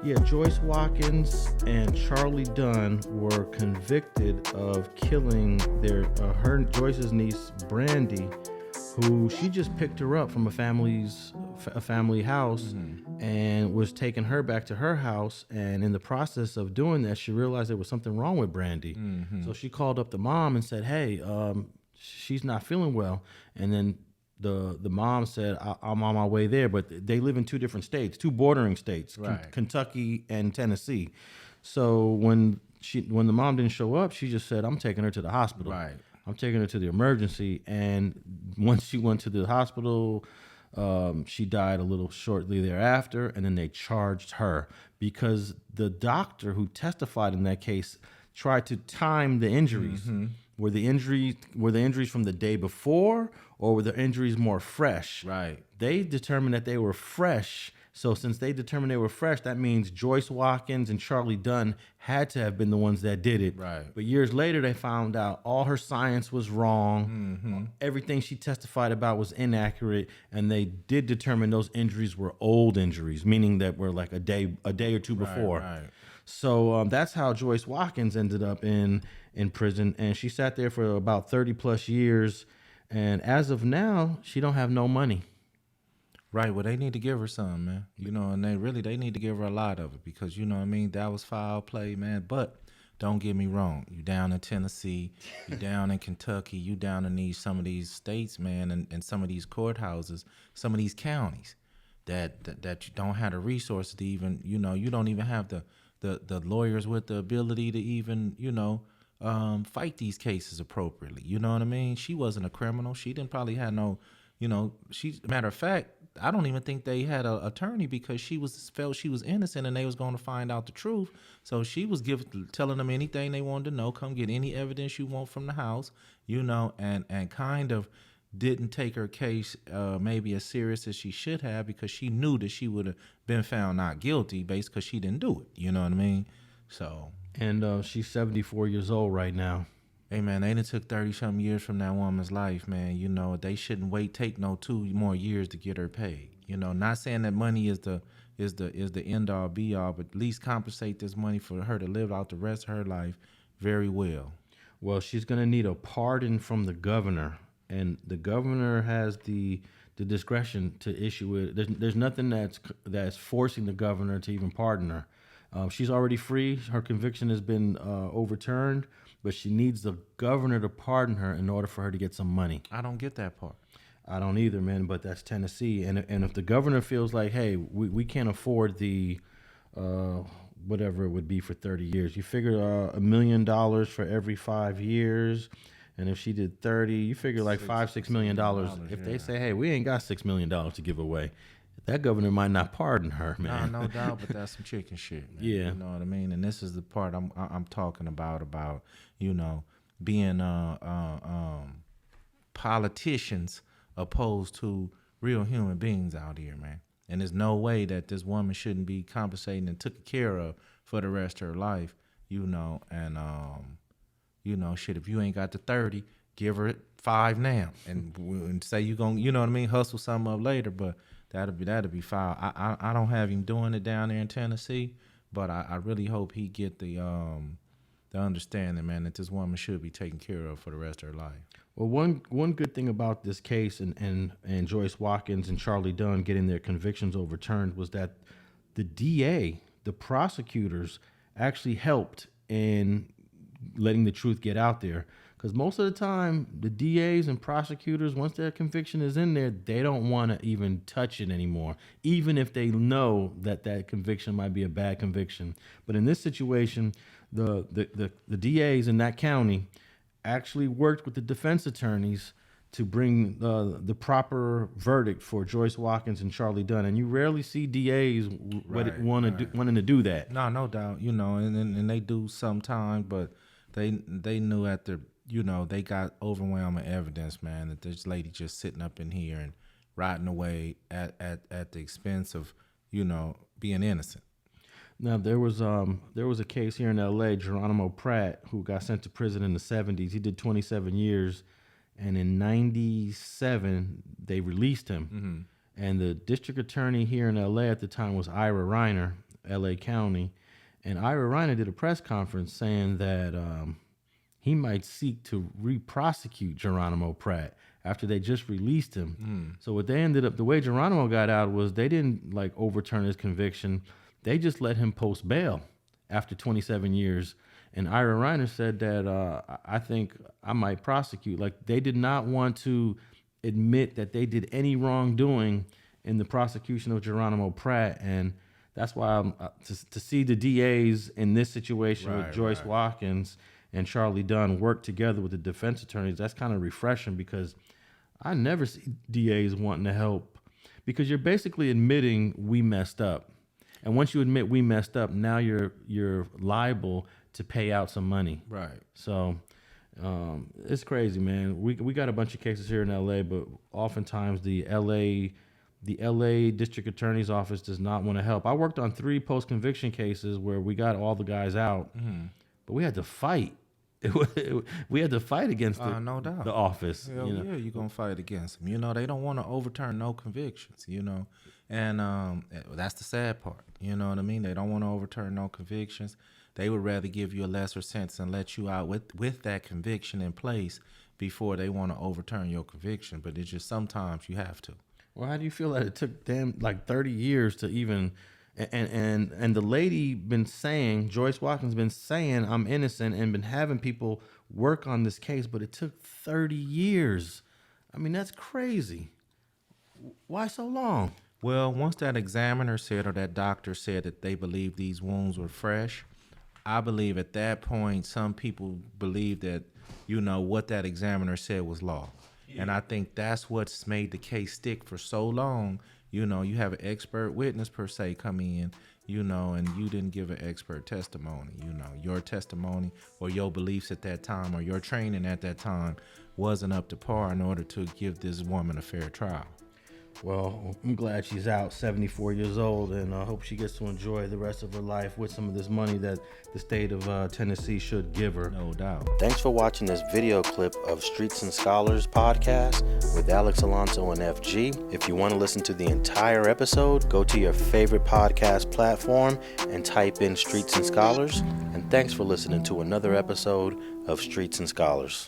Yeah, Joyce Watkins and Charlie Dunn were convicted of killing Joyce's niece Brandy, who she just picked her up from a family house and was taking her back to her house. And in the process of doing that, she realized there was something wrong with Brandy. So she called up the mom and said, "Hey, she's not feeling well." And then the mom said, "I'm on my way there," but they live in two different states, two bordering states, Right. Kentucky and Tennessee. So when the mom didn't show up, she just said, "I'm taking her to the hospital. Right. I'm taking her to the emergency." And once she went to the hospital, she died a little shortly thereafter, and then they charged her because the doctor who testified in that case tried to time the injuries. Were the injuries from the day before, or were the injuries more fresh? Right. They determined that they were fresh. So since they determined they were fresh, that means Joyce Watkins and Charlie Dunn had to have been the ones that did it. Right. But years later, they found out all her science was wrong. Everything she testified about was inaccurate, and they did determine those injuries were old injuries, meaning that were like a day or two before. Right. So that's how Joyce Watkins ended up in prison, and she sat there for about 30 plus years. And as of now, she don't have no money. Right. Well, they need to give her some, man. And they need to give her a lot of it because, that was foul play, man. But don't get me wrong. You down in Tennessee, you down in Kentucky, you down in some of these states, man, and some of these courthouses, some of these counties that you don't have the resources to even, you don't even have the lawyers with the ability to even, fight these cases appropriately. You know what I mean? She wasn't a criminal. She didn't probably have no, matter of fact, I don't even think they had an attorney because she felt she was innocent and they was going to find out the truth. So she was telling them anything they wanted to know. Come get any evidence you want from the house, and kind of didn't take her case maybe as serious as she should have because she knew that she would have been found not guilty based because she didn't do it. You know what I mean? So. And she's 74 years old right now. Hey, man, they done took 30-something years from that woman's life, man. They shouldn't take no 2 more years to get her paid. Not saying that money is the end all be all, but at least compensate this money for her to live out the rest of her life very well. Well, she's going to need a pardon from the governor, and the governor has the discretion to issue it. There's nothing that's forcing the governor to even pardon her. She's already free. Her conviction has been overturned, but she needs the governor to pardon her in order for her to get some money. I don't get that part. I don't either, man, but that's Tennessee. And if the governor feels like, hey, we can't afford the whatever it would be for 30 years. You figure $1 million for every 5 years. And if she did 30, you figure like $5-6 million. If they say, hey, we ain't got $6 million to give away, that governor might not pardon her, man. No doubt, but that's some chicken shit, man. Yeah. You know what I mean? And this is the part I'm talking about, being politicians opposed to real human beings out here, man. And there's no way that this woman shouldn't be compensated and taken care of for the rest of her life, and shit, if you ain't got the 30, give her 5 now and say you gonna, hustle something up later, but that'd be foul. I don't have him doing it down there in Tennessee, but I really hope he get the understanding, man, that this woman should be taken care of for the rest of her life. Well, one good thing about this case and Joyce Watkins and Charlie Dunn getting their convictions overturned was that the DA, the prosecutors, actually helped in letting the truth get out there. Because most of the time, the DAs and prosecutors, once their conviction is in there, they don't want to even touch it anymore, even if they know that conviction might be a bad conviction. But in this situation, the DAs in that county actually worked with the defense attorneys to bring the proper verdict for Joyce Watkins and Charlie Dunn. And you rarely see DAs wanting to do that. No doubt, and they do sometimes, but they knew they got overwhelming evidence, man, that this lady just sitting up in here and rotting away at the expense of, being innocent. Now, there was a case here in L.A., Geronimo Pratt, who got sent to prison in the 70s. He did 27 years, and in 97, they released him. And the district attorney here in L.A. at the time was Ira Reiner. L.A. County, and Ira Reiner did a press conference saying that he might seek to re-prosecute Geronimo Pratt after they just released him. So what they ended up, the way Geronimo got out was they didn't like overturn his conviction. They just let him post bail after 27 years. And Ira Reiner said that I think I might prosecute. Like they did not want to admit that they did any wrongdoing in the prosecution of Geronimo Pratt. And that's why I'm, to see the DAs in this situation with Joyce Watkins and Charlie Dunn work together with the defense attorneys, that's kind of refreshing because I never see DAs wanting to help, because you're basically admitting we messed up. And once you admit we messed up, now you're liable to pay out some money. Right. So it's crazy, man. We got a bunch of cases here in LA, but oftentimes the LA District Attorney's Office does not want to help. I worked on 3 post-conviction cases where we got all the guys out, but we had to fight. We had to fight against no doubt. the office. Hell yeah, you're going to fight against them. You know, they don't want to overturn no convictions, you know. And that's the sad part. You know what I mean? They don't want to overturn no convictions. They would rather give you a lesser sentence and let you out with that conviction in place before they want to overturn your conviction. But it's just sometimes you have to. Well, how do you feel that it took them like 30 years to even... And the lady been saying, Joyce Watkins been saying I'm innocent and been having people work on this case, but it took 30 years. I mean, that's crazy. Why so long? Well, once that examiner said or that doctor said that they believe these wounds were fresh, I believe at that point some people believe that, you know, what that examiner said was law. Yeah. And I think that's what's made the case stick for so long. You know, you have an expert witness per se come in, you know, and you didn't give an expert testimony. You know, your testimony or your beliefs at that time or your training at that time wasn't up to par in order to give this woman a fair trial. Well, I'm glad she's out, 74 years old, and I hope she gets to enjoy the rest of her life with some of this money that the state of Tennessee should give her. No doubt. Thanks for watching this video clip of Streets and Scholars podcast with Alex, Alonso, and FG. If you want to listen to the entire episode, go to your favorite podcast platform and type in Streets and Scholars. And thanks for listening to another episode of Streets and Scholars.